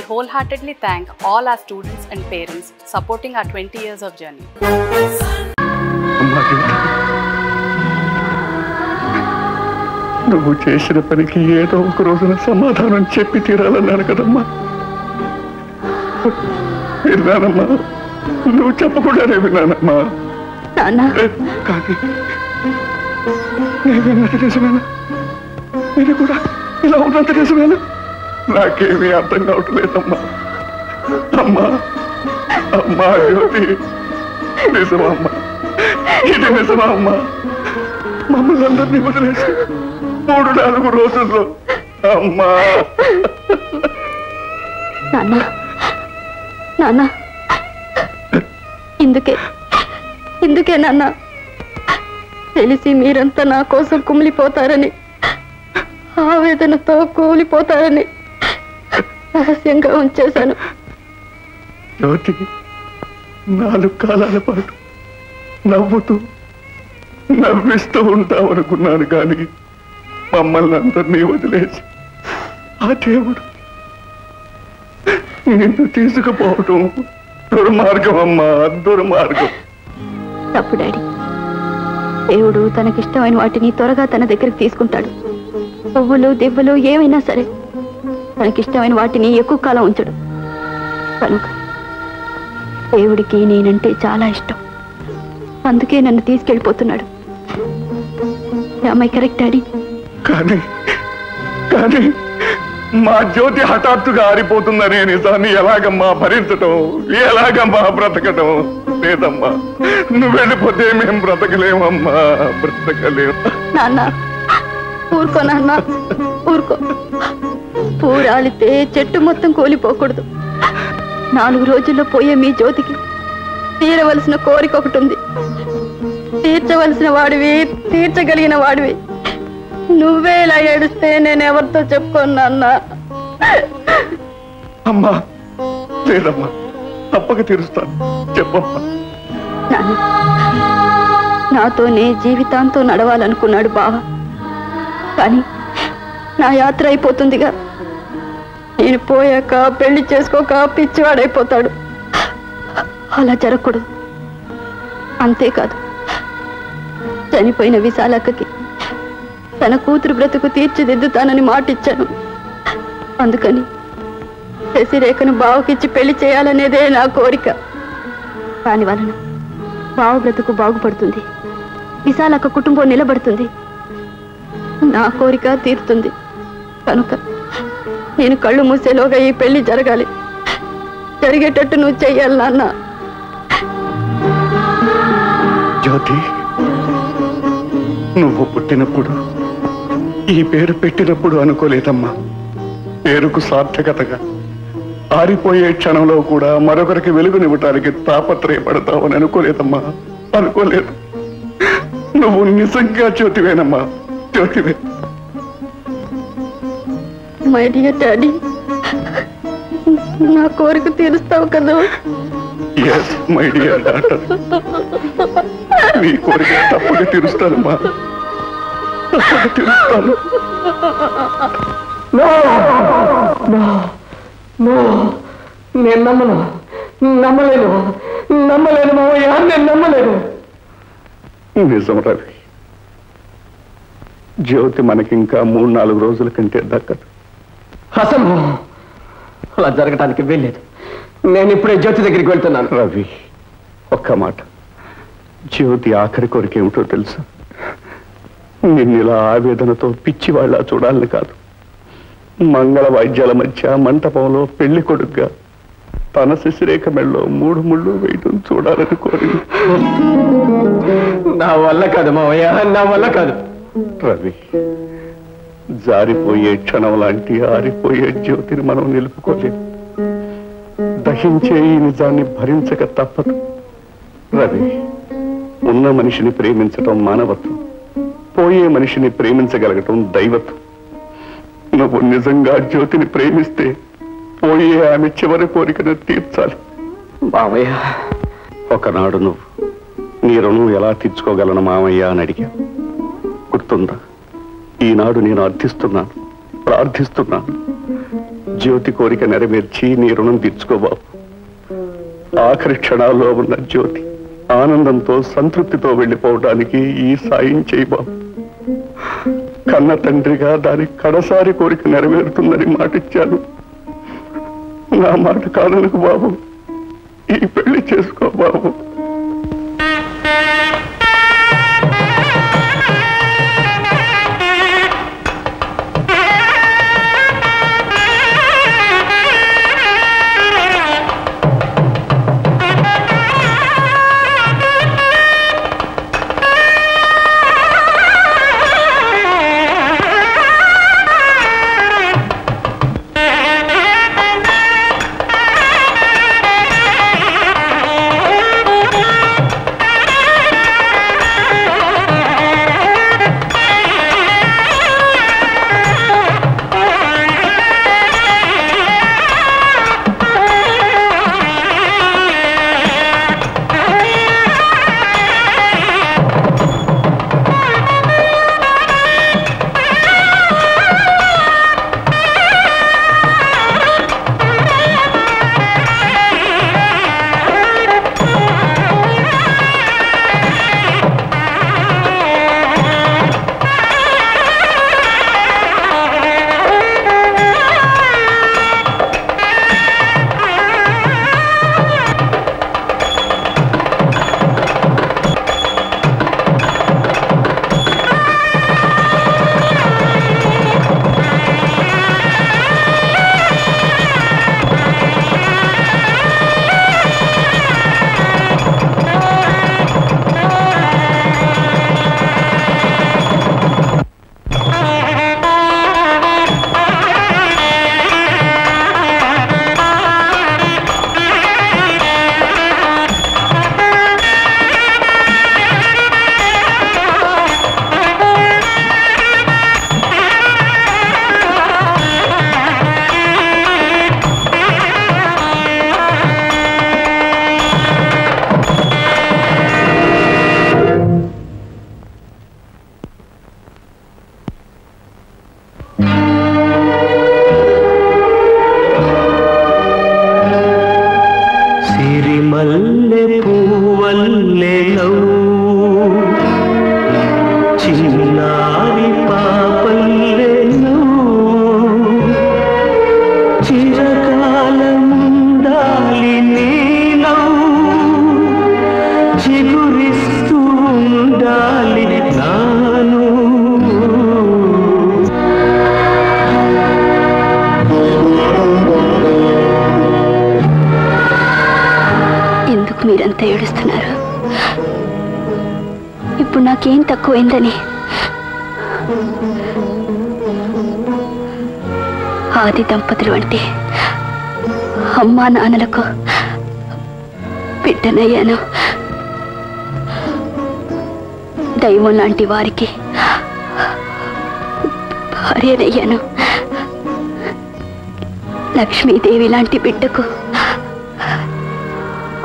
wholeheartedly thank all our students and parents supporting our 20 years of journey. నువ్వు చేసిన పనికి ఏదో ఒక రోజున సమాధానం చెప్పి తీరాలన్నాను కదమ్మా. విన్నానమ్మా, నువ్వు చెప్పకుండానే విన్నానమ్మా. కానీ నేను విన్నది నిజమేనా? నేను కూడా ఇలా ఉన్నంత నిజమేనా? నాకేమీ అర్థం కావట్లేదమ్మా. అమ్మా అమ్మా జ్యోతి, నిజమా అమ్మా? ఇది నిజమా అమ్మా? మమ్మల్ని అందరినీ వదిలేసి 3-4 రోజుల్లో అమ్మా. నాన్న, ఇందుకే నాన్న తెలిసి మీరంతా నా కోసం కుమిలిపోతారని, ఆవేదనతో కూలిపోతారని రహస్యంగా ఉంచేశాను. జ్యోతి, 4 కాలాల పాటు నవ్వుతూ నవ్విస్తూ ఉంటామనుకున్నాను, కానీ మమ్మల్ని అందరినీ వదిలేసి ఆ దేవుడు నిన్ను తీసుకుపోవటం దుర్మార్గం అమ్మా, దుర్మార్గం. తప్పు డాడీ. దేవుడు తనకిష్టమైన వాటిని త్వరగా తన దగ్గరికి తీసుకుంటాడు. పువ్వులు దివ్వులు ఏమైనా సరే తనకిష్టమైన వాటిని ఎక్కువ కాలం ఉంచడు. కనుక దేవుడికి నేనంటే చాలా ఇష్టం, అందుకే నన్ను తీసుకెళ్ళిపోతున్నాడు. Correct daddy? కానీ మా జ్యోతి హఠాత్తుగా ఆరిపోతుందనే నిజాన్ని ఎలాగమ్మా భరించటం, ఎలాగమ్మా బ్రతకటం? లేదమ్మా, నువ్వు వెళ్ళిపోతే మేము బ్రతకలేమమ్మా, బ్రతకలేము. నాన్న ఊరుకో, నాన్న ఊరుకో. పూరాలితే చెట్టు మొత్తం కూలిపోకూడదు. 4 రోజుల్లో పోయే మీ జ్యోతికి తీరవలసిన కోరిక ఒకటి ఉంది. తీర్చవలసిన వాడివి, తీర్చగలిగిన వాడివి. నువ్వే ఇలా ఏడుస్తే నేను ఎవరితో చెప్పుకోనన్నా? అమ్మా లేదమ్మా, తప్పక తీరుస్తాను, చెప్పమ్మా. నాతోనే జీవితాంతో నడవాలనుకున్నాడు బావ, కానీ నా యాత్ర అయిపోతుందిగా. నేను పోయాక పెళ్లి చేసుకోక పిచ్చివాడైపోతాడు. అలా జరగకూడదు. అంతేకాదు, చనిపోయిన విశాలక్కకి తన కూతురు బ్రతుకు తీర్చిదిద్దుతానని మాటిచ్చాను. అందుకని శశిరేఖను బావకిచ్చి పెళ్లి చేయాలనేదే నా కోరిక. దాని వలన బావ బ్రతుకు బాగుపడుతుంది, విశాలక్క కుటుంబం నిలబడుతుంది, నా కోరిక తీరుతుంది. కనుక నేను కళ్ళు మూసేలోగా ఈ పెళ్లి జరగాలి. జరిగేటట్టు నువ్వు చెయ్యాలి నాన్న. జ్యోతి, నువ్వు పుట్టినప్పుడు, ఈ పేరు పెట్టినప్పుడు అనుకోలేదమ్మా. పేరుకు సార్థకతగా ఆరిపోయే క్షణంలో కూడా మరొకరికి వెలుగునివ్వటానికి తాపత్రయపడతావని అనుకోలేదమ్మా, అనుకోలేదు. నువ్వు నిజంగా జ్యోతివేనమ్మా, జ్యోతివే. మై డియర్ డాడీ, నా కోరిక తీరుస్తావు కదా? Yes, my dear daughter. నీ కోరిక తప్పక తీరుస్తానమ్మా, తప్పక తీరుస్తాను. నేను నమ్మలేను మావయ్య, నేను నమ్మలేను. నిజం రవి, జ్యోతి మనకింకా 3-4 రోజుల కంటే దక్కదు. అసంభవం, అలా జరగటానికి వీల్లేదు. నేను ఇప్పుడే జ్యోతి దగ్గరికి వెళ్తున్నాను. రవి, ఒక్క మాట. జ్యోతి ఆఖరి కోరిక ఏమిటో తెలుసా? నిన్నిలా ఆవేదనతో పిచ్చివాళ్ళ చూడాలని కాదు, మంగళ వాయిద్యాల మధ్య మంటపంలో పెళ్లి కొడుకుగా తన శశిరేఖ మెళ్ళలో 3 ముళ్ళు వేయటం చూడాలని కోరింది. నా వల్ల కాదు మావయ్య, నా వల్ల కాదు. రవి, జారిపోయే క్షణం లాంటి ఆరిపోయే జ్యోతిని మనం నిలుపుకోలేము. దహించే ఈ నిజాన్ని భరించక తప్పదు. రవి, ఉన్న మనిషిని ప్రేమించటం మానవత్వం, పోయే మనిషిని ప్రేమించగలగటం దైవత్వం. నువ్వు నిజంగా జ్యోతిని ప్రేమిస్తే పోయే ఆమె చివరి కోరికను తీర్చాలి. మావయ్య, ఒకనాడు నువ్వు నీ రుణం ఎలా తీర్చుకోగలను మామయ్య అని అడిగా, గుర్తుందా? ఈనాడు నేను అర్థిస్తున్నాను, ప్రార్థిస్తున్నాను. జ్యోతి కోరిక నెరవేర్చి నీ రుణం తీర్చుకో బాబు. ఆఖరి క్షణాల్లో ఉన్న జ్యోతి ఆనందంతో సంతృప్తితో వెళ్ళిపోవడానికి ఈ సాయం చేయి బాబు. కన్న తండ్రిగా దాని కడసారి కోరిక నెరవేరుతుందని మాటిచ్చాను. నా మాట కాదనకు బాబు. ఈ పెళ్లి చేసుకో బాబు. మీరంతా ఏడుస్తున్నారు. ఇప్పుడు నాకేం తక్కువైందని? ఆది దంపతులు అంటే అమ్మా నాన్నలకు బిడ్డనయ్యాను. దైవం లాంటి వారికి భార్యనయ్యాను. లక్ష్మీదేవి లాంటి బిడ్డకు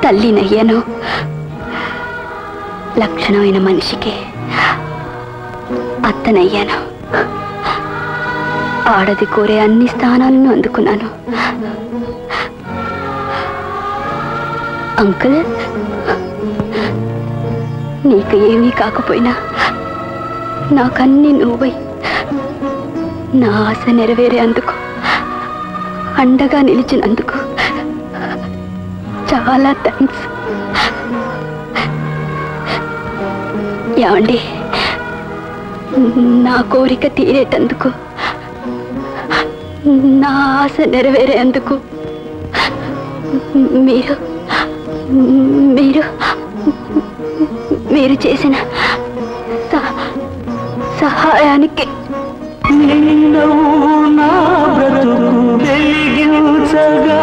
తల్లినయ్యాను. లక్షణమైన మనిషికి అత్తనయ్యాను. ఆడది కోరే అన్ని స్థానాలను అందుకున్నాను. అంకుల్, నీకు ఏమీ కాకపోయినా నాకన్నీ నువ్వై నా ఆశ నెరవేరేందుకు, అండగా నిలిచినందుకు చాలా థ్యాంక్స్. ఏమండి, నా కోరిక తీరేటందుకు, నా ఆశ నెరవేరేందుకు మీరు మీరు మీరు చేసిన సహాయానికి నిన్ను నా బ్రతుకు వెలిగించగా